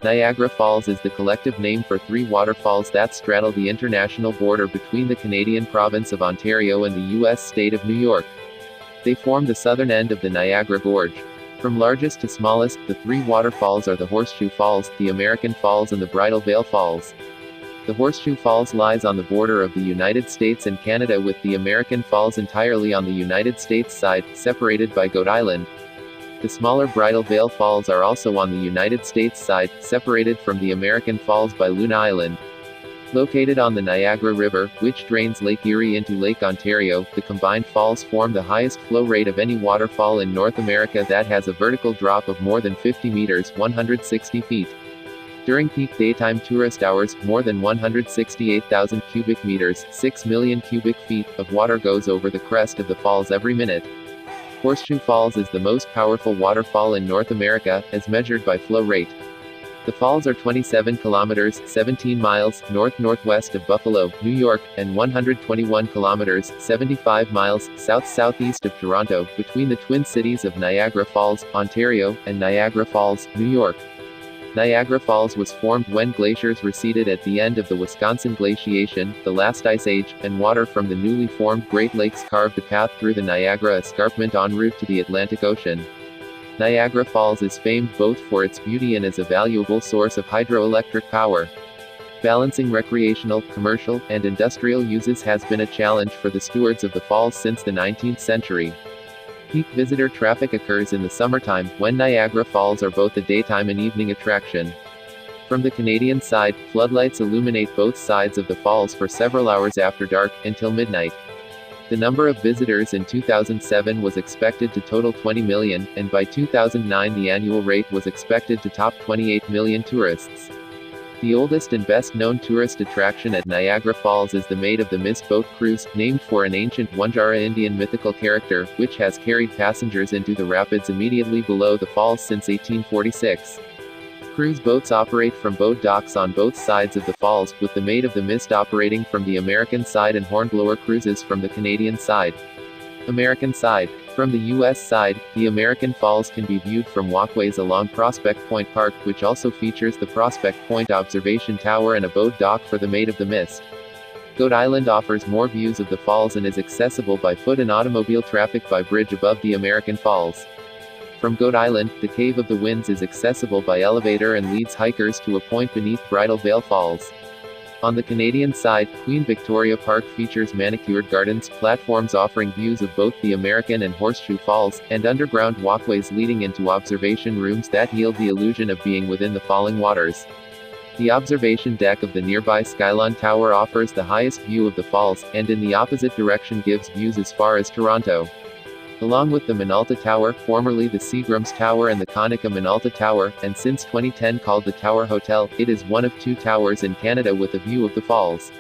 Niagara Falls is the collective name for three waterfalls that straddle the international border between the Canadian province of Ontario and the U.S. state of New York. They form the southern end of the Niagara Gorge. From largest to smallest, the three waterfalls are the Horseshoe Falls, the American Falls and the Bridal Veil Falls. The Horseshoe Falls lies on the border of the United States and Canada, with the American Falls entirely on the United States side, separated by Goat Island. The smaller Bridal Veil Falls are also on the United States side, separated from the American Falls by Luna Island. Located on the Niagara River, which drains Lake Erie into Lake Ontario, the combined falls form the highest flow rate of any waterfall in North America that has a vertical drop of more than 50 meters, 160 feet. During peak daytime tourist hours, more than 168,000 cubic meters, 6 million cubic feet, of water goes over the crest of the falls every minute. Horseshoe Falls is the most powerful waterfall in North America, as measured by flow rate. The falls are 27 kilometers, 17 miles, north-northwest of Buffalo, New York, and 121 kilometers, 75 miles, south-southeast of Toronto, between the twin cities of Niagara Falls, Ontario, and Niagara Falls, New York. Niagara Falls was formed when glaciers receded at the end of the Wisconsin Glaciation, the last ice age, and water from the newly formed Great Lakes carved a path through the Niagara Escarpment en route to the Atlantic Ocean. Niagara Falls is famed both for its beauty and as a valuable source of hydroelectric power. Balancing recreational, commercial, and industrial uses has been a challenge for the stewards of the falls since the 19th century. Peak visitor traffic occurs in the summertime, when Niagara Falls are both a daytime and evening attraction. From the Canadian side, floodlights illuminate both sides of the falls for several hours after dark, until midnight. The number of visitors in 2007 was expected to total 20 million, and by 2009 the annual rate was expected to top 28 million tourists. The oldest and best-known tourist attraction at Niagara Falls is the Maid of the Mist boat cruise, named for an ancient Wandjara Indian mythical character, which has carried passengers into the rapids immediately below the falls since 1846. Cruise boats operate from boat docks on both sides of the falls, with the Maid of the Mist operating from the American side and Hornblower cruises from the Canadian side. American side. From the U.S. side, the American Falls can be viewed from walkways along Prospect Point Park, which also features the Prospect Point Observation Tower and a boat dock for the Maid of the Mist. Goat Island offers more views of the falls and is accessible by foot and automobile traffic by bridge above the American Falls. From Goat Island, the Cave of the Winds is accessible by elevator and leads hikers to a point beneath Bridal Veil Falls. On the Canadian side, Queen Victoria Park features manicured gardens, platforms offering views of both the American and Horseshoe Falls, and underground walkways leading into observation rooms that yield the illusion of being within the falling waters. The observation deck of the nearby Skylon Tower offers the highest view of the falls, and in the opposite direction gives views as far as Toronto. Along with the Minalta Tower, formerly the Seagrams Tower, and the Konica Minalta Tower, and since 2010 called the Tower Hotel, it is one of two towers in Canada with a view of the falls.